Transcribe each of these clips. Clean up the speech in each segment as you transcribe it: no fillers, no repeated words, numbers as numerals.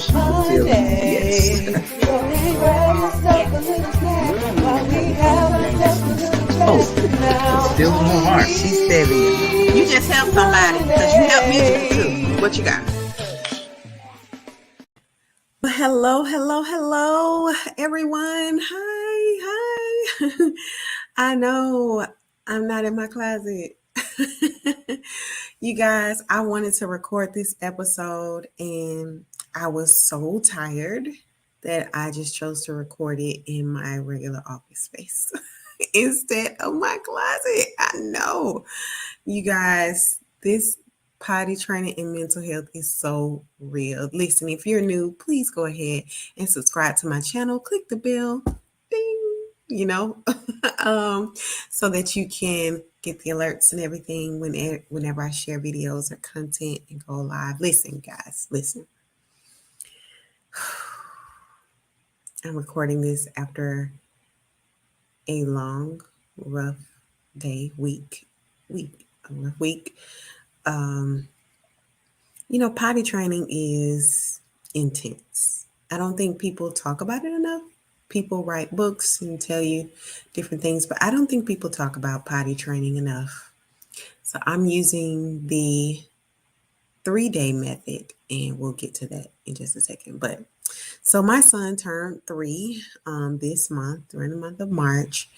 she can tell me. Yes. Oh, still in her heart. She's 7 years old. You just helped somebody because you helped me too. What you got? Hello, everyone. Hi. I know I'm not in my closet. You guys, I wanted to record this episode and I was so tired that I just chose to record it in my regular office space instead of my closet. I know. You guys, this potty training and mental health is so real. Listen, if you're new, please go ahead and subscribe to my channel. Click the bell, ding, so that you can get the alerts and everything whenever I share videos or content and go live. Listen, guys, listen. I'm recording this after a long, rough day, a rough week. Potty training is intense. I don't think people talk about it enough. People write books and tell you different things, but I don't think people talk about potty training enough. So I'm using the 3-day method, and we'll get to that in just a second. But so my son turned 3 this month, during the month of March,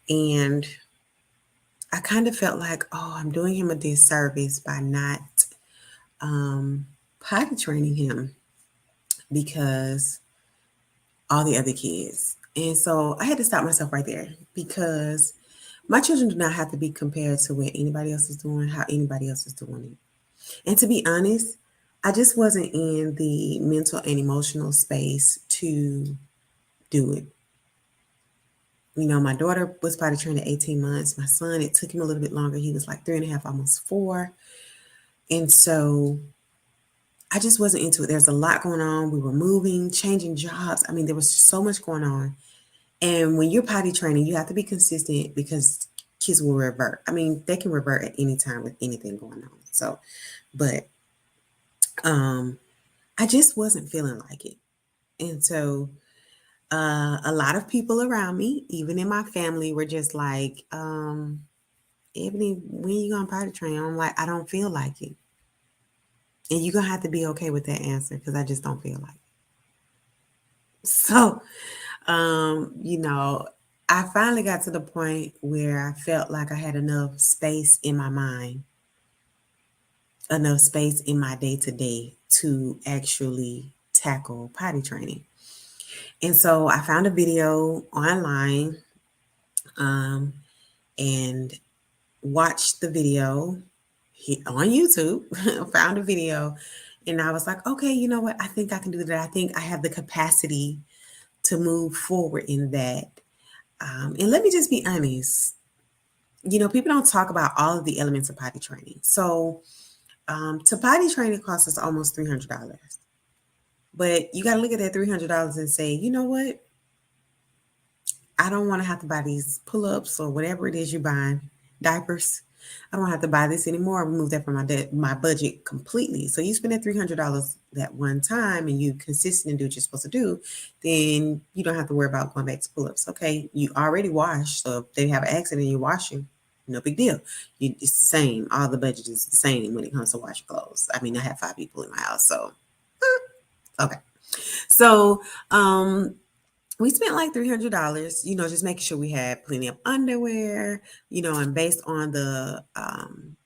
and I kind of felt like, I'm doing him a disservice by not potty training him because all the other kids. And so I had to stop myself right there because my children do not have to be compared to what anybody else is doing, how anybody else is doing it. And to be honest, I just wasn't in the mental and emotional space to do it. My daughter was potty trained at 18 months. My son, it took him a little bit longer. He was like 3.5, almost 4. And so I just wasn't into it. There's a lot going on. We were moving, changing jobs. I mean, there was so much going on. And when you're potty training, you have to be consistent because kids will revert. I mean, they can revert at any time with anything going on. So, but I just wasn't feeling like it. And so a lot of people around me, even in my family, were just like, Ebony, when you going to potty train? I'm like, I don't feel like it. And you're going to have to be okay with that answer because I just don't feel like it. So, I finally got to the point where I felt like I had enough space in my mind, enough space in my day-to-day to actually tackle potty training. And so I found a video online and watched the video on YouTube, found a video, and I was like, okay, you know what? I think I can do that. I think I have the capacity to move forward in that. And let me just be honest. People don't talk about all of the elements of potty training. So to potty train, it costs us almost $300. But you got to look at that $300 and say, you know what? I don't want to have to buy these pull-ups or whatever it is you're buying, diapers. I don't have to buy this anymore. I remove that from my budget completely. So you spend that $300 that one time and you consistent and do what you're supposed to do, then you don't have to worry about going back to pull-ups. Okay, you already wash. So if they have an accident and you wash them, no big deal. It's the same. All the budget is the same when it comes to washing clothes. I mean, I have 5 people in my house, so okay. So we spent like $300, just making sure we had plenty of underwear, and based on the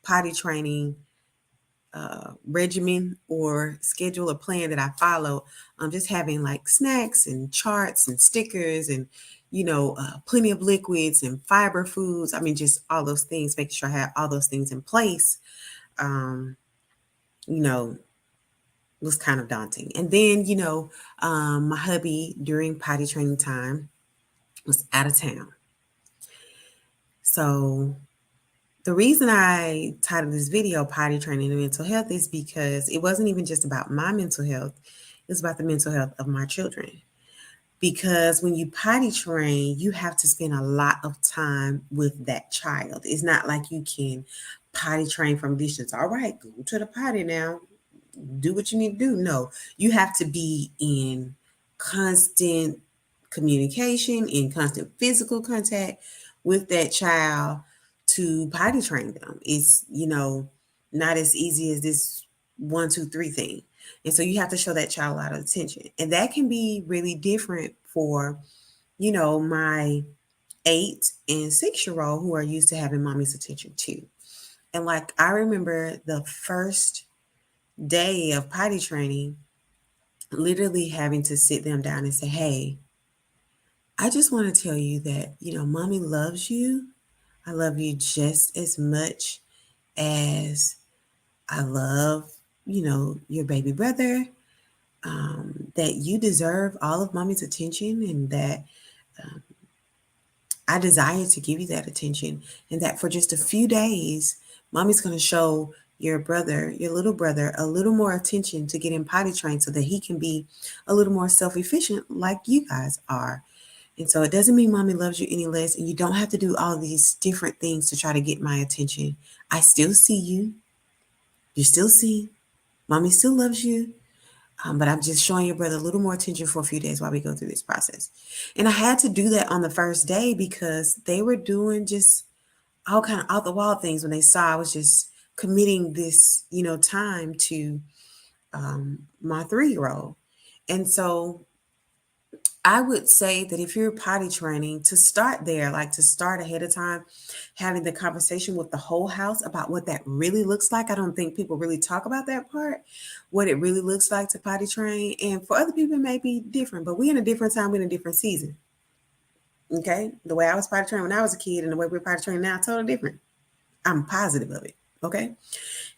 potty training regimen or schedule or plan that I follow, just having like snacks and charts and stickers and, plenty of liquids and fiber foods. I mean, just all those things, making sure I had all those things in place, was kind of daunting. And then, my hubby during potty training time was out of town. So the reason I titled this video Potty Training and Mental Health is because it wasn't even just about my mental health. It was about the mental health of my children. Because when you potty train, you have to spend a lot of time with that child. It's not like you can potty train from distance. All right, go to the potty now. do what you need to do. No, you have to be in constant communication, in constant physical contact with that child to potty train them. It's, not as easy as this 1, 2, 3 thing. And so you have to show that child a lot of attention. And that can be really different for, my 8 and 6-year-old who are used to having mommy's attention too. And like I remember the first day of potty training, literally having to sit them down and say, hey, I just want to tell you that, mommy loves you. I love you just as much as I love, your baby brother. That you deserve all of mommy's attention, and that um, I desire to give you that attention, and that for just a few days, mommy's going to show your brother, your little brother, a little more attention to get him potty trained so that he can be a little more self-efficient like you guys are. And so it doesn't mean mommy loves you any less, and you don't have to do all these different things to try to get my attention. I still see you. You still see. Mommy still loves you. But I'm just showing your brother a little more attention for a few days while we go through this process. And I had to do that on the first day because they were doing just all kind of out the wall things when they saw I was just committing this, time to my 3-year-old. And so I would say that if you're potty training, to start there, like to start ahead of time, having the conversation with the whole house about what that really looks like. I don't think people really talk about that part, what it really looks like to potty train. And for other people, it may be different, but we're in a different time, we're in a different season. Okay. The way I was potty trained when I was a kid and the way we're potty trained now, totally different. I'm positive of it. Okay.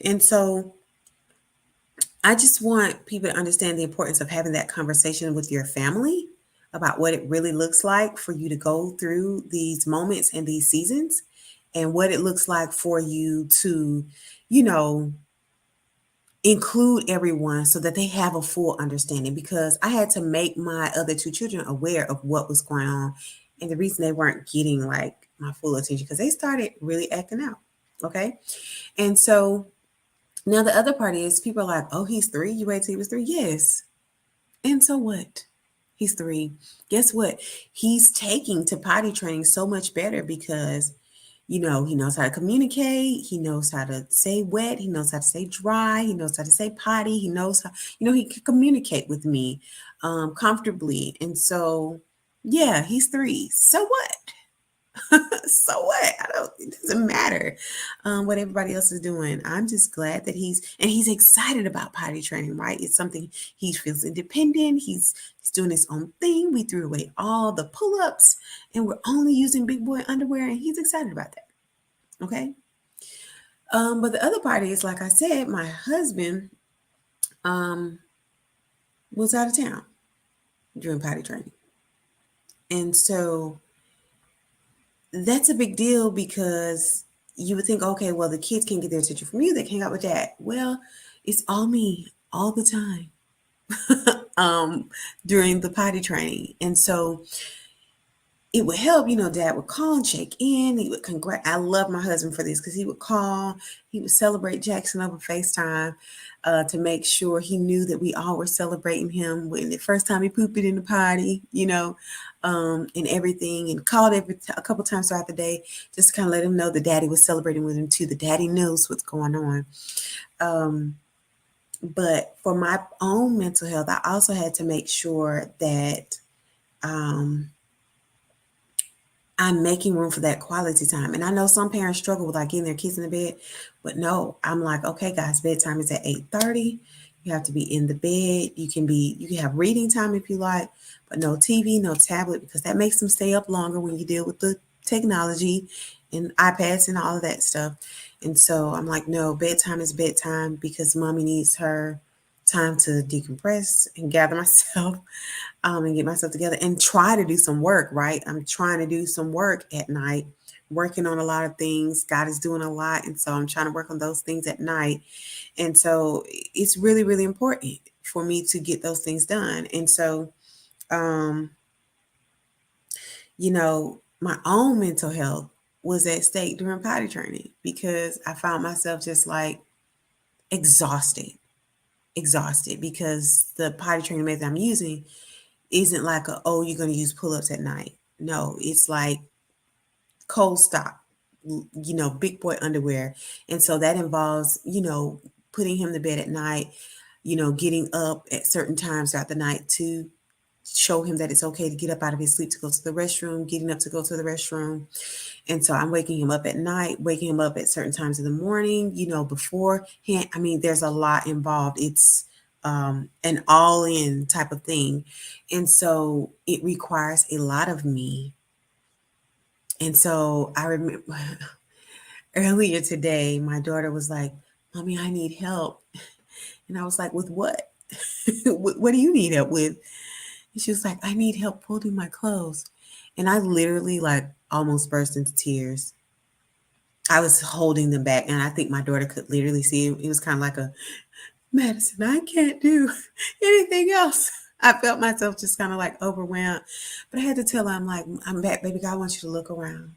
And so I just want people to understand the importance of having that conversation with your family about what it really looks like for you to go through these moments and these seasons, and what it looks like for you to, you know, include everyone so that they have a full understanding, because I had to make my other 2 children aware of what was going on and the reason they weren't getting like my full attention, because they started really acting out. Okay. And so now the other part is people are like, oh, he's 3. You wait till he was 3. Yes. And so what? He's 3. Guess what? He's taking to potty training so much better because, he knows how to communicate. He knows how to say wet. He knows how to say dry. He knows how to say potty. He knows how, he can communicate with me comfortably. And so, yeah, he's 3. So what? So what? It doesn't matter what everybody else is doing. I'm just glad that he's excited about potty training, right? It's something he feels independent. He's doing his own thing. We threw away all the pull-ups and we're only using big boy underwear, and he's excited about that. Okay. But the other part is, like I said, my husband was out of town during potty training. And so that's a big deal, because you would think, okay, well, the kids can't get their attention from you. They can't out with that. Well, it's all me all the time during the potty training. And so it would help, dad would call and check in. He would I love my husband for this, because he would call, he would celebrate Jackson over FaceTime to make sure he knew that we all were celebrating him when the first time he pooped it in the potty, and everything, and called a couple times throughout the day just to kind of let him know that daddy was celebrating with him too. The daddy knows what's going on. But for my own mental health, I also had to make sure that I'm making room for that quality time. And I know some parents struggle with like getting their kids in the bed, but no, I'm like, okay, guys, bedtime is at 8:30. You have to be in the bed. You can have reading time if you like, but no TV, no tablet, because that makes them stay up longer when you deal with the technology and iPads and all of that stuff. And so I'm like, no, bedtime is bedtime, because mommy needs her time to decompress and gather myself and get myself together and try to do some work, right? I'm trying to do some work at night, working on a lot of things. God is doing a lot. And so I'm trying to work on those things at night. And so it's really, really important for me to get those things done. And so, my own mental health was at stake during potty training, because I found myself just like exhausted. exhausted because the potty training method I'm using isn't like oh, you're going to use pull-ups at night. No, it's like cold stop, big boy underwear. And so that involves, putting him to bed at night, getting up at certain times throughout the night to show him that it's okay to get up out of his sleep to go to the restroom, getting up to go to the restroom. And so I'm waking him up at night, waking him up at certain times in the morning, beforehand. I mean, there's a lot involved. It's an all in type of thing. And so it requires a lot of me. And so I remember earlier today, my daughter was like, Mommy, I need help. And I was like, with what? What do you need help with? And she was like, I need help folding my clothes. And I literally like almost burst into tears. I was holding them back, and I think my daughter could literally see it. It was kind of like a, Madison, I can't do anything else. I felt myself just kind of like overwhelmed. But I had to tell her, I'm like, I'm back, baby. God wants you to look around.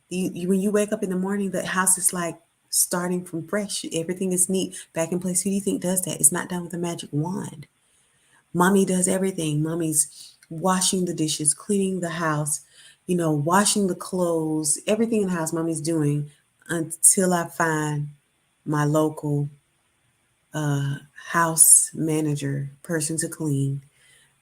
When you wake up in the morning, the house is like starting from fresh. Everything is neat, back in place. Who do you think does that? It's not done with a magic wand. Mommy does everything. Mommy's washing the dishes, cleaning the house, washing the clothes, everything in the house mommy's doing until I find my local house manager person to clean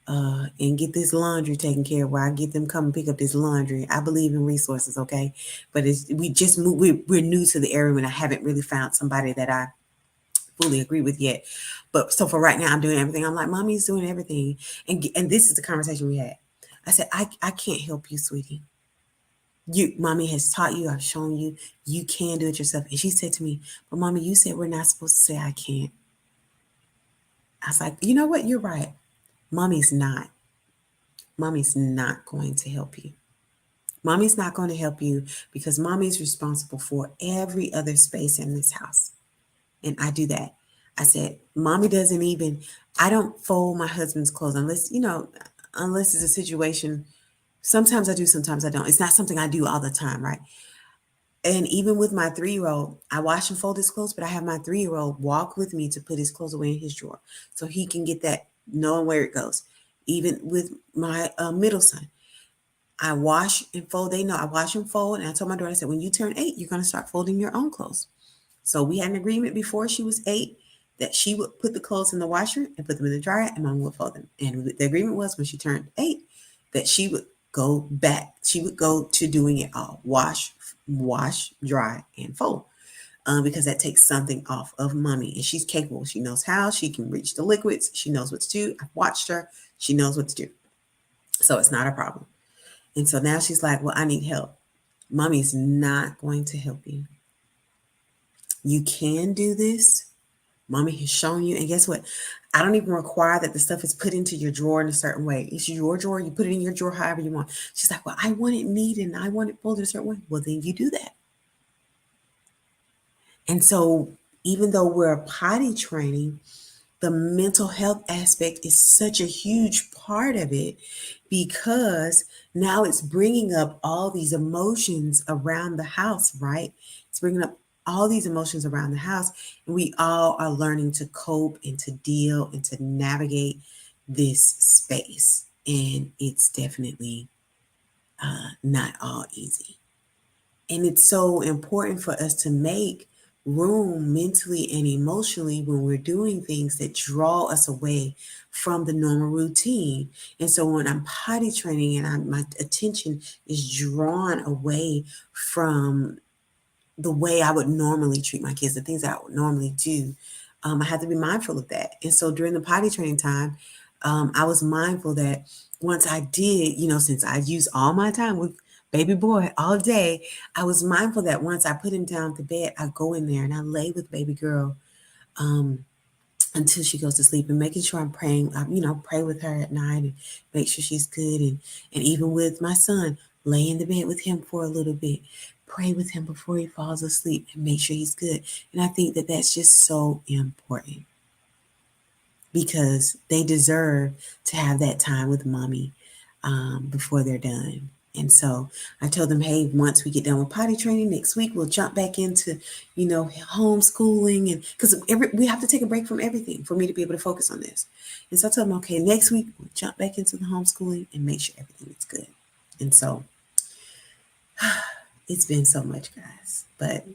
and get this laundry taken care of, where I get them come and pick up this laundry. I believe in resources, okay? But we just moved, we're new to the area and I haven't really found somebody that I fully agree with yet. But so for right now, I'm doing everything. I'm like, Mommy's doing everything. And this is the conversation we had. I said, I can't help you, sweetie. Mommy has taught you, I've shown you, you can do it yourself. And she said to me, but Mommy, you said we're not supposed to say I can't. I was like, you know what? You're right. Mommy's not. Mommy's not going to help you. Mommy's not going to help you because mommy's responsible for every other space in this house. And I do that. I said, Mommy doesn't even, I don't fold my husband's clothes unless it's a situation. Sometimes I do, sometimes I don't. It's not something I do all the time, right? And even with my 3-year-old, I wash and fold his clothes, but I have my 3-year-old walk with me to put his clothes away in his drawer so he can get that, knowing where it goes. Even with my middle son, I wash and fold. They know I wash and fold. And I told my daughter, I said, when you turn 8, you're going to start folding your own clothes. So we had an agreement before she was 8 that she would put the clothes in the washer and put them in the dryer and mom would fold them. And the agreement was when she turned 8 that she would go back. She would go to doing it all. Wash, dry, and fold. Because that takes something off of mommy. And she's capable. She knows how. She can reach the liquids. She knows what to do. I've watched her. She knows what to do. So it's not a problem. And so now she's like, well, I need help. Mommy's not going to help you. You can do this. Mommy has shown you. And guess what? I don't even require that the stuff is put into your drawer in a certain way. It's your drawer. You put it in your drawer however you want. She's like, well, I want it neat and I want it folded a certain way. Well, then you do that. And so even though we're potty training, the mental health aspect is such a huge part of it because now it's bringing up all these emotions around the house, right? It's bringing up all these emotions around the house, and we all are learning to cope and to deal and to navigate this space. And it's definitely not all easy. And it's so important for us to make room mentally and emotionally when we're doing things that draw us away from the normal routine. And so when I'm potty training and my attention is drawn away from the way I would normally treat my kids, the things that I would normally do, I have to be mindful of that. And so during the potty training time, I was mindful that once I did, since I used all my time with baby boy all day, I was mindful that once I put him down to bed, I go in there and I lay with baby girl until she goes to sleep, and making sure I'm praying, pray with her at night and make sure she's good. And even with my son, lay in the bed with him for a little bit, pray with him before he falls asleep and make sure he's good. And I think that that's just so important because they deserve to have that time with mommy before they're done. And so I told them, hey, once we get done with potty training next week, we'll jump back into, homeschooling, and because we have to take a break from everything for me to be able to focus on this. And so I told them, okay, next week we'll jump back into the homeschooling and make sure everything is good. And so it's been so much, guys, but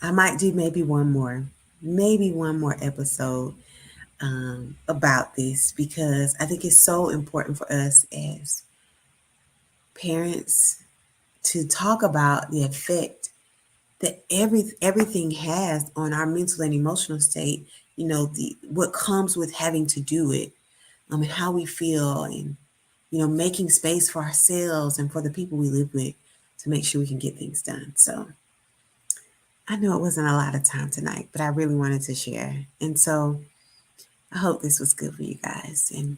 I might do maybe one more episode about this, because I think it's so important for us as parents to talk about the effect that everything has on our mental and emotional state. What comes with having to do it, and how we feel, and making space for ourselves and for the people we live with to make sure we can get things done. So I know it wasn't a lot of time tonight, but I really wanted to share. And so I hope this was good for you guys. And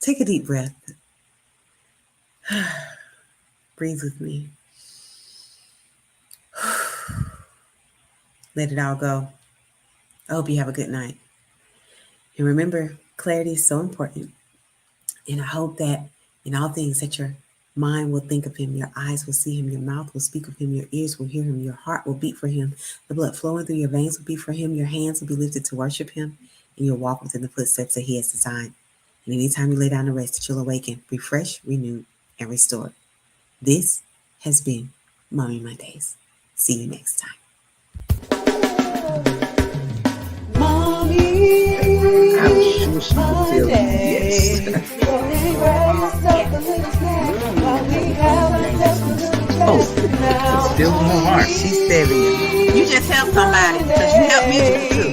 take a deep breath. Breathe with me. Let it all go. I hope you have a good night. And remember, clarity is so important. And I hope that in all things that your mind will think of him, your eyes will see him, your mouth will speak of him, your ears will hear him, your heart will beat for him, the blood flowing through your veins will be for him, your hands will be lifted to worship him, and you'll walk within the footsteps that he has designed. And anytime you lay down to rest, that you'll awaken, refreshed, renewed, and restored. This has been Mommy Mondays. See you next time. I'm sure she can feel it. Yes. Oh, it's still in her heart. She's 7. You just helped somebody because you helped me too.